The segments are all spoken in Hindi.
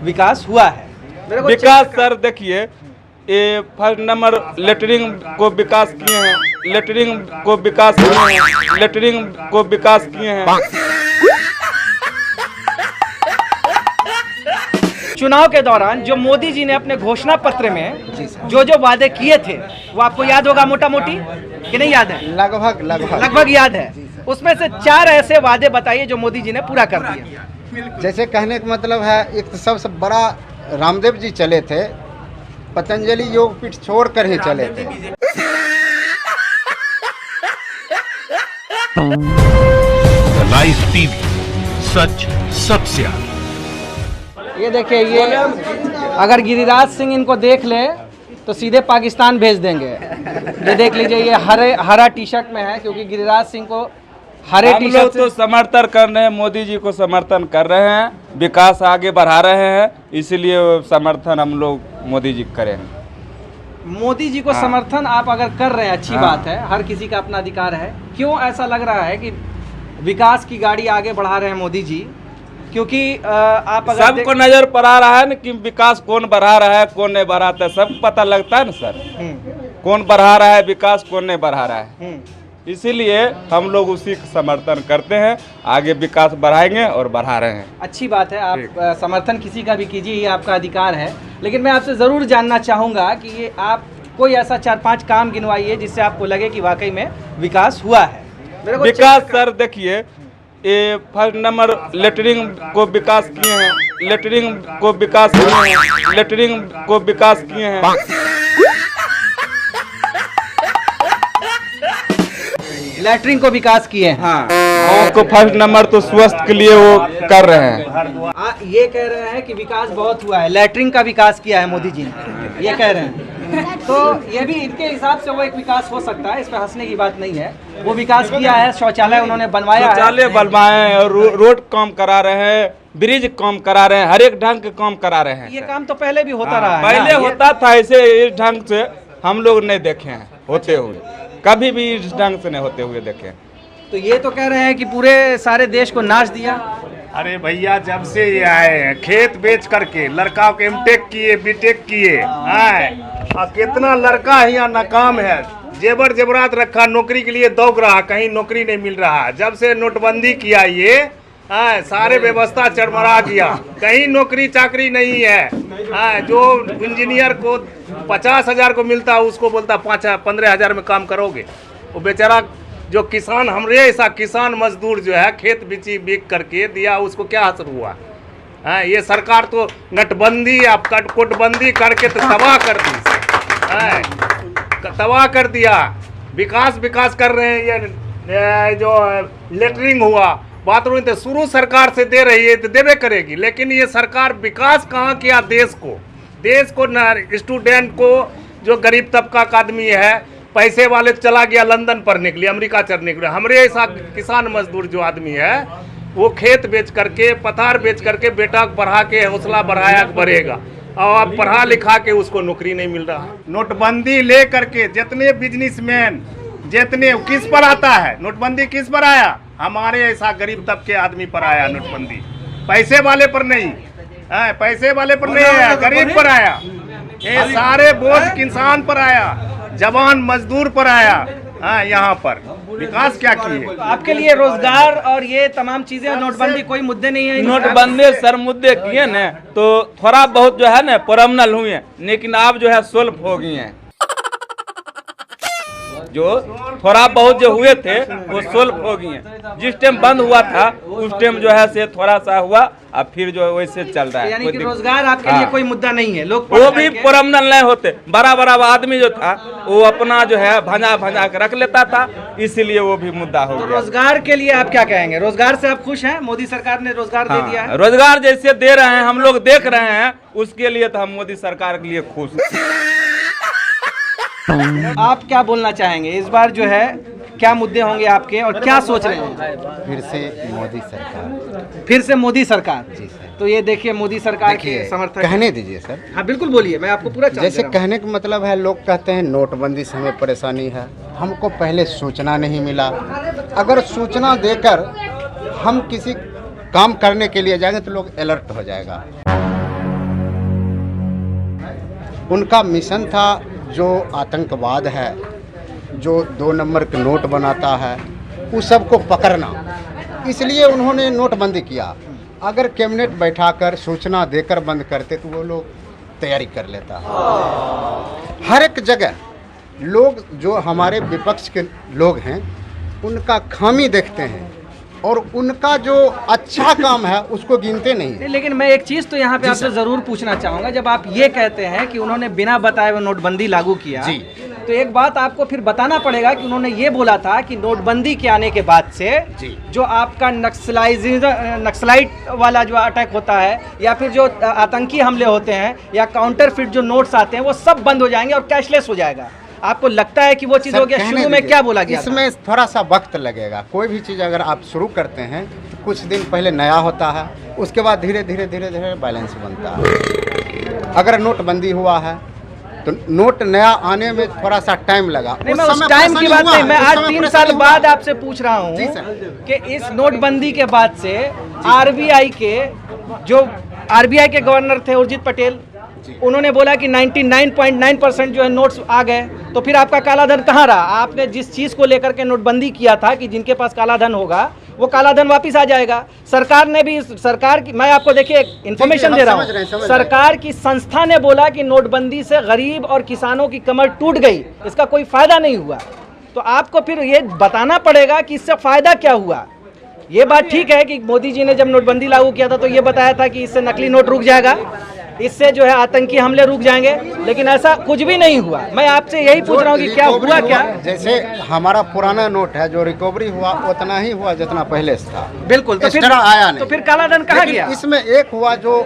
विकास हुआ है। विकास सर देखिए, ये फर्स्ट नंबर लेटरिंग को विकास किए हैं, लेटरिंग को विकास किए हैं, लेटरिंग को विकास किए हैं। चुनाव के दौरान जो मोदी जी ने अपने घोषणा पत्र में जो जो वादे किए थे वो आपको याद होगा मोटा मोटी, कि नहीं याद है? लगभग याद है। उसमें से 4 ऐसे वादे बताइए जो मोदी जी ने पूरा कर दिए। जैसे कहने का मतलब है, एक तो सबसे बड़ा रामदेव जी चले थे, पतंजलि योग पीठ छोड़कर ही चले थे। लाइव टीवी, सच सबसे आगे। ये देखिए, ये अगर गिरिराज सिंह इनको देख ले तो सीधे पाकिस्तान भेज देंगे। ये देख लीजिए, ये हरा टी शर्ट में है क्योंकि गिरिराज सिंह को हरे टी शर्ट तो समर्थन कर रहे हैं, मोदी जी को समर्थन कर रहे हैं, विकास आगे बढ़ा रहे हैं, इसलिए समर्थन हम लोग मोदी जी करेंगे। मोदी जी को समर्थन आप अगर कर रहे हैं, अच्छी बात है, हर किसी का अपना अधिकार है। क्यों ऐसा लग रहा है कि विकास की गाड़ी आगे बढ़ा रहे हैं मोदी जी? क्योंकि आप अगर सबको नजर पर आ रहा है ना कि विकास कौन बढ़ा रहा है, कौन नहीं बढ़ाता है, सब पता लगता है ना सर, कौन बढ़ा रहा है विकास, कौन नहीं बढ़ा रहा है। इसीलिए हम लोग उसी का समर्थन करते हैं, आगे विकास बढ़ाएंगे और बढ़ा रहे हैं। अच्छी बात है, आप समर्थन किसी का भी कीजिए, ये आपका अधिकार है। लेकिन मैं आपसे ज़रूर जानना चाहूँगा कि ये आप कोई ऐसा 4-5 काम गिनवाइए जिससे आपको लगे कि वाकई में विकास हुआ है। विकास सर देखिए, ये फर्स्ट नंबर लेटरिंग को विकास किए हैं, लेटरिंग को विकास किए हैं, लेटरिंग को विकास किए हैं। लैटरिन को विकास किए हैं। हाँ, और को फर्स्ट नंबर तो स्वास्थ्य के लिए वो कर रहे हैं। ये कह रहे हैं कि विकास बहुत हुआ है, लैटरिन का विकास किया है मोदी जी ने, ये कह रहे हैं। तो ये भी इनके हिसाब से वो एक विकास हो सकता है, इसमें हंसने की बात नहीं है। वो विकास किया है, शौचालय उन्होंने बनवाया, शौचालय बनवाए हैं, और रोड काम करा रहे हैं, ब्रिज काम करा रहे हैं, हर एक ढंग के काम करा रहे हैं। ये काम तो पहले भी होता रहा है, पहले होता था ऐसे, इस ढंग से हम लोग नहीं देखे हैं होते हुए, कभी भी इस ढंग से नहीं होते हुए देखे। तो ये तो कह रहे हैं कि पूरे सारे देश को नाच दिया। अरे भैया, जब से ये आए हैं खेत बेच करके, लड़का को एमटेक किए, बीटेक किए, और कितना लड़का यहाँ नाकाम है, जेवर जेवरात रखा, नौकरी के लिए दौड़ रहा, कहीं नौकरी नहीं मिल रहा। जब से नोटबंदी किया ये सारे व्यवस्था चरमरा गया, कहीं नौकरी चाकरी नहीं है। जो इंजीनियर को 50,000 को मिलता है, उसको बोलता 15,000 में काम करोगे। वो बेचारा जो किसान, हमरे ऐसा किसान मजदूर जो है, खेत बिक करके दिया, उसको क्या असर हुआ? ये सरकार तो नटबंदी, आप कोटबंदी करके तो तबाह कर दी, तबाह कर दिया। विकास कर रहे हैं, ये जो लेटरिंग हुआ, बाथरूम तो शुरू सरकार से दे रही है, तो देवे करेगी, लेकिन ये सरकार विकास कहाँ किया? देश को न, स्टूडेंट को, जो गरीब तबका का आदमी है, पैसे वाले चला गया लंदन पढ़ने के लिए, अमेरिका चढ़ने के लिए। हमरे ऐसा किसान मजदूर जो आदमी है, वो खेत बेच करके, पथार बेच करके, बेटा को बढ़ा के हौसला बढ़ाया बढ़ेगा, और अब पढ़ा लिखा के उसको नौकरी नहीं मिल रहा। नोटबंदी ले करके जितने बिजनेसमैन, जितने, किस पर आता है नोटबंदी? किस पर आया? हमारे ऐसा गरीब तबके आदमी पर आया नोटबंदी, पैसे वाले पर नहीं, पैसे वाले पर नहीं आया, गरीब पर आया। ये सारे बोझ किसान पर आया, जवान मजदूर पर आया। यहाँ पर विकास क्या किए? आपके लिए रोजगार और ये तमाम चीजें, नोटबंदी कोई मुद्दे नहीं है? नोटबंदी सर मुद्दे किए न, तो थोड़ा बहुत जो है न परमनल हुए, लेकिन आप जो है सोल्व हो गए हैं। जो थोड़ा बहुत जो हुए थे वो सोल्व हो गए हैं। जिस टाइम बंद हुआ था उस टाइम जो है से थोड़ा सा हुआ, अब फिर जो है वैसे चल रहा है। यानी कि रोजगार आपके लिए कोई मुद्दा नहीं है? लोग वो भी परमनल नहीं होते, बड़ा आदमी जो था वो अपना जो है भंजा के रख लेता था, इसीलिए वो भी मुद्दा हो गया। रोजगार के लिए आप क्या कहेंगे? रोजगार से आप खुश हैं? मोदी सरकार ने रोजगार दे दिया है? रोजगार जैसे दे रहे हैं, हम लोग देख रहे हैं, उसके लिए तो हम मोदी सरकार के लिए खुश हैं। आप क्या बोलना चाहेंगे इस बार जो है, क्या मुद्दे होंगे आपके और क्या सोच रहे हैं? फिर से मोदी सरकार, फिर से मोदी सरकार। जी सर। तो ये देखिए, मोदी सरकार के समर्थक कहने दीजिए सर। हाँ बिल्कुल बोलिए, मैं आपको पूरा जैसे कहने का मतलब है, लोग कहते हैं नोटबंदी से हमें परेशानी है, हमको पहले सूचना नहीं मिला। अगर सूचना देकर हम किसी काम करने के लिए जाएंगे तो लोग अलर्ट हो जाएगा। उनका मिशन था जो आतंकवाद है, जो 2 नंबर के नोट बनाता है, उस सबको पकड़ना। इसलिए उन्होंने नोटबंदी किया। अगर कैबिनेट बैठाकर सूचना देकर बंद करते तो वो लोग तैयारी कर लेता है। हर एक जगह लोग जो हमारे विपक्ष के लोग हैं उनका खामी देखते हैं और उनका जो अच्छा काम है उसको गिनते नहीं है। लेकिन मैं एक चीज़ तो यहाँ पे आपसे ज़रूर पूछना चाहूँगा, जब आप ये कहते हैं कि उन्होंने बिना बताए हुए नोटबंदी लागू किया, तो एक बात आपको फिर बताना पड़ेगा कि उन्होंने ये बोला था कि नोटबंदी के आने के बाद से जो आपका नक्सलाइट वाला जो अटैक होता है या फिर जो आतंकी हमले होते हैं या काउंटरफिट जो नोट्स आते हैं वो सब बंद हो जाएंगे और कैशलेस हो जाएगा। आपको लगता है कि वो चीज़ हो गया? शुरू में क्या बोला गया? इसमें थोड़ा सा वक्त लगेगा। कोई भी चीज़ अगर आप शुरू करते हैं तो कुछ दिन पहले नया होता है, उसके बाद धीरे धीरे धीरे धीरे बैलेंस बनता है। अगर नोटबंदी हुआ है तो नोट नया आने में थोड़ा सा टाइम लगा। नहीं, मैं उस टाइम की बात नहीं, मैं आज 3 साल बाद आपसे पूछ रहा हूँ कि इस नोटबंदी के बाद से आरबीआई के गवर्नर थे उर्जित पटेल, उन्होंने बोला कि 99.9% जो है नोट्स आ गए, तो फिर आपका काला धन कहाँ रहा? आपने जिस चीज़ को लेकर के नोटबंदी किया था कि जिनके पास काला धन होगा वो काला धन वापस आ जाएगा। सरकार ने भी, सरकार की, मैं आपको देखिए इन्फॉर्मेशन दे रहा हूँ, सरकार की संस्था ने बोला कि नोटबंदी से गरीब और किसानों की कमर टूट गई, इसका कोई फायदा नहीं हुआ। तो आपको फिर ये बताना पड़ेगा कि इससे फायदा क्या हुआ। ये बात ठीक है कि मोदी जी ने जब नोटबंदी लागू किया था तो ये बताया था कि इससे नकली नोट रुक जाएगा, इससे जो है आतंकी हमले रुक जाएंगे, लेकिन ऐसा कुछ भी नहीं हुआ। मैं आपसे यही पूछ रहा हूँ कि क्या हुआ क्या? जैसे हमारा पुराना नोट है, जो रिकवरी हुआ उतना ही हुआ जितना पहले से था। बिल्कुल, तो फिर आया नहीं। तो फिर काला धन कहाँ गया? इसमें एक हुआ जो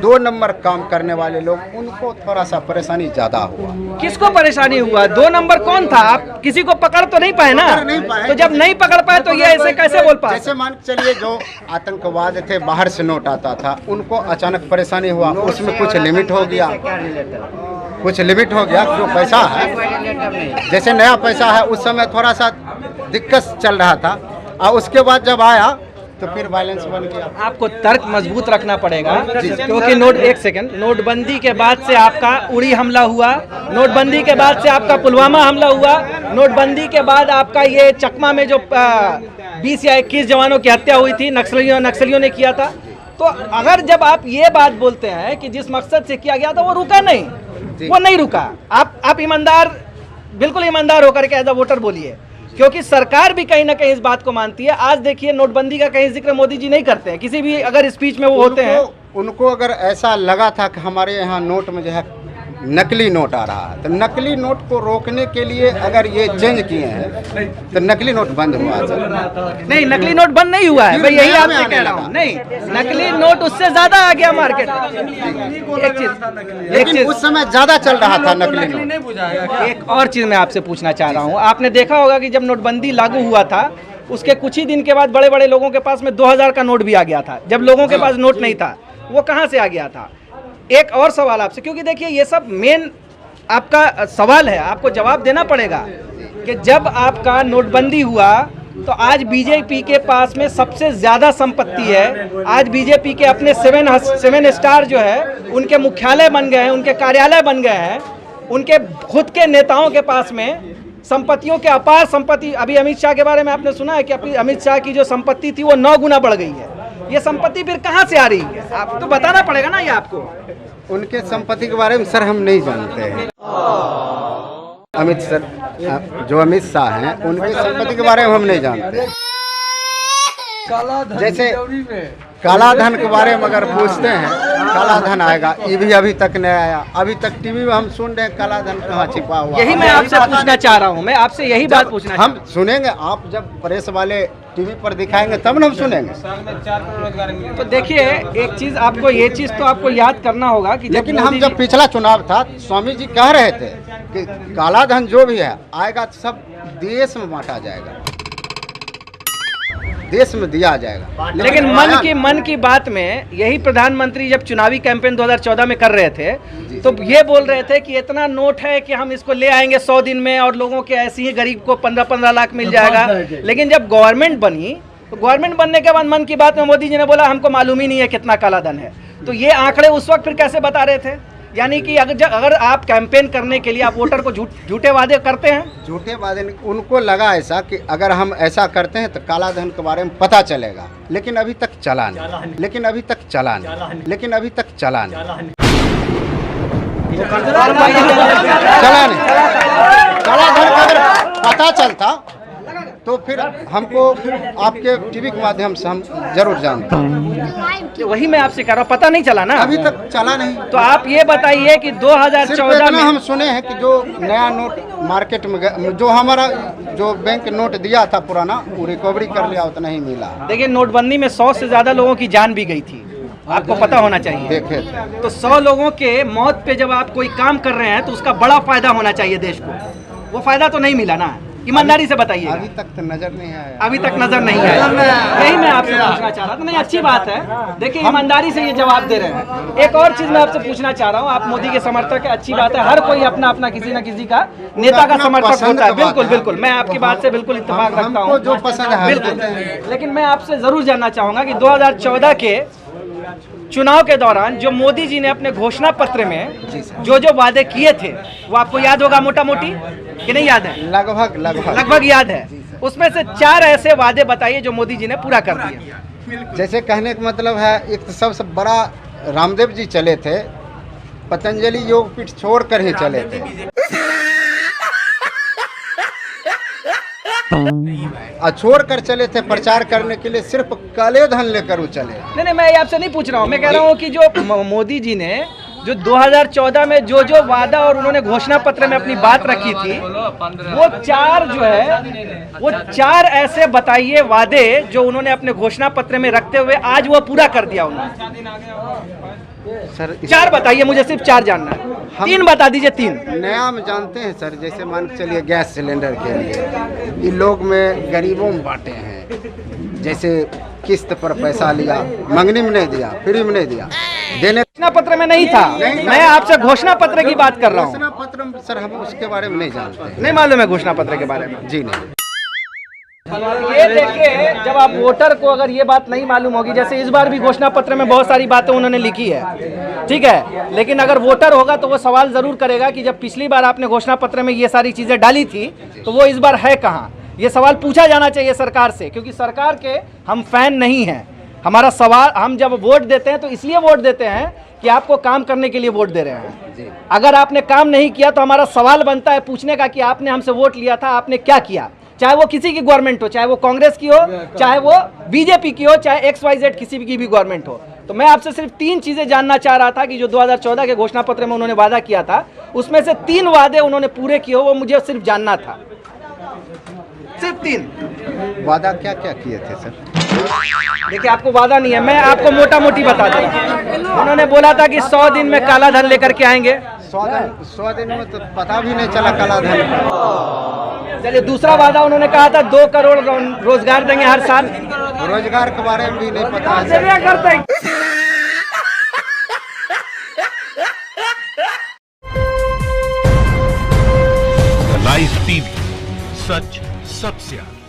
2 नंबर काम करने वाले लोग, उनको थोड़ा सा परेशानी ज्यादा हुआ। किसको परेशानी हुआ? 2 नंबर कौन था? आप किसी को पकड़ तो नहीं पाए ना? तो जब नहीं पकड़ पाए तो ये ऐसे कैसे बोल पाए? जैसे मान के चलिए जो आतंकवाद थे, बाहर से नोट आता था, उनको अचानक परेशानी हुआ, उसमें कुछ लिमिट हो गया, कुछ लिमिट हो गया। जो पैसा है, जैसे नया पैसा है, उस समय थोड़ा सा दिक्कत चल रहा था और उसके बाद जब आया तो फिर बैलेंस बन गया। आपको तर्क मजबूत रखना पड़ेगा, क्योंकि नोटबंदी के बाद से आपका उड़ी हमला हुआ, नोटबंदी के बाद से आपका पुलवामा हमला हुआ, नोटबंदी के बाद आपका ये चकमा में जो 20 या 21 जवानों की हत्या हुई थी, नक्सलियों ने किया था। तो अगर जब आप ये बात बोलते हैं कि जिस मकसद से किया गया था वो रुका नहीं, वो नहीं रुका, आप ईमानदार, बिल्कुल ईमानदार होकर के एज अ वोटर बोलिए, क्योंकि सरकार भी कहीं ना कहीं इस बात को मानती है। आज देखिए नोटबंदी का कहीं जिक्र मोदी जी नहीं करते हैं, किसी भी अगर स्पीच में वो होते हैं। उनको अगर ऐसा लगा था कि हमारे यहाँ नोट में जो है नकली नोट आ रहा है, तो नकली नोट को रोकने के लिए अगर ये चेंज किए हैं तो नकली नोट बंद हुआ। नहीं, नकली नोट बंद नहीं हुआ है, मैं यही आपसे कह रहा हूँ। नहीं, नकली नोट उससे ज्यादा आ गया मार्केट। एक चीज उस समय ज्यादा चल रहा था नकली नोट। एक और चीज मैं आपसे पूछना चाह रहा हूँ, आपने देखा होगा कि जब नोटबंदी लागू हुआ था उसके कुछ ही दिन के बाद बड़े बड़े लोगों के पास में 2000 का नोट भी आ गया था। जब लोगों के पास नोट नहीं था, वो कहाँ से आ गया था? एक और सवाल आपसे, क्योंकि देखिए ये सब मेन आपका सवाल है, आपको जवाब देना पड़ेगा कि जब आपका नोटबंदी हुआ तो आज बीजेपी के पास में सबसे ज़्यादा संपत्ति है। आज बीजेपी के अपने 7 स्टार जो है उनके मुख्यालय बन गए हैं, उनके कार्यालय बन गए हैं, उनके खुद के नेताओं के पास में संपत्तियों के अपार संपत्ति। अभी अमित शाह के बारे में आपने सुना है कि अमित शाह की जो संपत्ति थी वो 9 गुना बढ़ गई है। ये संपत्ति फिर कहाँ से आ रही है? आप तो बताना पड़ेगा ना ये आपको। उनके संपत्ति के बारे में सर हम नहीं जानते हैं। अमित शाह हैं, उनकी संपत्ति के बारे में हम नहीं जानते। जैसे काला धन के बारे में अगर पूछते हैं, काला धन आएगा, ये भी अभी तक नहीं आया। अभी तक टीवी में हम सुन रहे हैं काला धन कहाँ छिपा हुआ। यही मैं आपसे पूछना चाह रहा हूँ, मैं आपसे यही बात पूछना हम सुनेंगे। आप जब प्रेस वाले टीवी पर दिखाएंगे तब न हम सुनेंगे। तो देखिए एक चीज, आपको ये चीज तो आपको याद करना होगा कि लेकिन हम जब पिछला चुनाव था, स्वामी जी कह रहे थे कि काला धन जो भी है आएगा सब देश में बांटा जाएगा, देश में दिया जाएगा। लेकिन मन की बात में यही प्रधानमंत्री जब चुनावी कैंपेन 2014 में कर रहे थे तो ये बोल रहे थे कि इतना नोट है कि हम इसको ले आएंगे 100 दिन में और लोगों के ऐसे ही गरीब को 15-15 लाख मिल जाएगा। लेकिन जब गवर्नमेंट बनी तो गवर्नमेंट बनने के बाद मन की बात में मोदी जी ने बोला हमको मालूम ही नहीं है कितना काला धन है। तो ये आंकड़े उस वक्त फिर कैसे बता रहे थे? यानी कि अगर आप कैंपेन करने के लिए आप वोटर को झूठे वादे करते हैं। झूठे वादे उनको लगा ऐसा कि अगर हम ऐसा करते हैं तो काला धन के बारे में पता चलेगा, लेकिन अभी तक चला नहीं, लेकिन अभी तक चला नहीं, लेकिन अभी तक चला नहीं, चला नहीं। काला धन का अगर पता चलता तो फिर हमको आपके टीवी के माध्यम से हम जरूर जानते हैं। वही मैं आपसे कह रहा हूँ, पता नहीं चला ना, अभी तक चला नहीं। तो आप ये बताइए कि 2014 में हम सुने हैं कि जो नया नोट मार्केट में जो हमारा जो बैंक नोट दिया था पुराना, वो रिकवरी कर लिया, उतना ही मिला। देखिए, नोटबंदी में 100 से ज्यादा लोगों की जान भी गई थी, आपको पता होना चाहिए। देखे तो 100 लोगों के मौत पे जब आप कोई काम कर रहे हैं तो उसका बड़ा फायदा होना चाहिए देश को, वो फायदा तो नहीं मिला ना, ईमानदारी से बताइए। अभी तक तो नजर नहीं आया, अभी तक नजर नहीं आया, यही मैं आपसे पूछना चाह रहा था। नहीं, अच्छी बात है, देखिए ईमानदारी से ये जवाब दे रहे हैं। एक और चीज मैं आपसे पूछना चाह रहा हूँ, आप मोदी के समर्थक है, अच्छी बात है, हर कोई अपना अपना किसी न किसी का नेता का समर्थक होता है, बिल्कुल बिल्कुल, मैं आपकी बात से बिल्कुल इत्तेफाक रखता हूँ, जो पसंद है बिल्कुल। लेकिन मैं आपसे जरूर जानना चाहूंगा कि 2014 के चुनाव के दौरान जो मोदी जी ने अपने घोषणा पत्र में जो वादे किए थे, वो आपको याद होगा मोटा मोटी, कि नहीं याद है? लगभग याद है। उसमें से 4 ऐसे वादे बताइए जो मोदी जी ने पूरा कर दिए। जैसे कहने का मतलब है, एक तो सबसे बड़ा रामदेव जी चले थे, पतंजलि योगपीठ छोड़कर ही चले थे, छोड़ कर चले थे प्रचार करने के लिए, सिर्फ काले धन लेकर वो चले। नहीं, मैं आपसे नहीं पूछ रहा हूँ, मैं कह रहा हूँ कि जो मोदी जी ने जो 2014 में जो वादा और उन्होंने घोषणा पत्र में अपनी बात रखी थी, वो 4 जो है, वो 4 ऐसे बताइए वादे जो उन्होंने अपने घोषणा पत्र में रखते हुए आज वो पूरा कर दिया उन्होंने। सर 4 बताइए, मुझे सिर्फ 4 जानना है। 3 बता दीजिए। 3 नया हम जानते हैं सर, जैसे मान के चलिए गैस सिलेंडर के लिए इन लोग में गरीबों में बांटे हैं, जैसे किस्त पर पैसा लिया, मंगनी में नहीं दिया, फ्री में नहीं दिया, देने घोषणा पत्र में नहीं था। मैं आपसे घोषणा पत्र की बात कर रहा हूँ। घोषणा पत्र में सर हम उसके बारे में नहीं जानते, नहीं मालूम है घोषणा पत्र के बारे में? जी नहीं। ये देखिए, जब आप वोटर को अगर ये बात नहीं मालूम होगी, जैसे इस बार भी घोषणा पत्र में बहुत सारी बातें उन्होंने लिखी है, ठीक है, लेकिन अगर वोटर होगा तो वो सवाल जरूर करेगा कि जब पिछली बार आपने घोषणा पत्र में ये सारी चीजें डाली थी तो वो इस बार है कहाँ। ये सवाल पूछा जाना चाहिए सरकार से, क्योंकि सरकार के हम फैन नहीं हैं। हमारा सवाल, हम जब वोट देते हैं तो इसलिए वोट देते हैं कि आपको काम करने के लिए वोट दे रहे हैं। अगर आपने काम नहीं किया तो हमारा सवाल बनता है पूछने का कि आपने हमसे वोट लिया था, आपने क्या किया, चाहे वो किसी की गवर्नमेंट हो, चाहे वो कांग्रेस की हो, चाहे वो बीजेपी की हो, चाहे XYZ किसी की भी गवर्नमेंट हो। तो मैं आपसे सिर्फ 3 चीजें जानना चाह रहा था कि जो 2014 के घोषणा पत्र में उन्होंने वादा किया था, उसमें से 3 वादे उन्होंने पूरे किए हो, वो मुझे सिर्फ जानना था, सिर्फ 3 वादा क्या क्या किए थे सर? देखिए, आपको वादा नहीं है, मैं आपको मोटा मोटी बता दूं। उन्होंने बोला था कि 100 दिन में काला धन लेकर के आएंगे। 100 दिन में तो पता भी नहीं चला काला धन। चलिए, दूसरा वादा उन्होंने कहा था 2 करोड़ रोजगार देंगे हर साल। रोजगार के बारे में भी नहीं पता है। लाइव टीवी, सच सबसे आगे।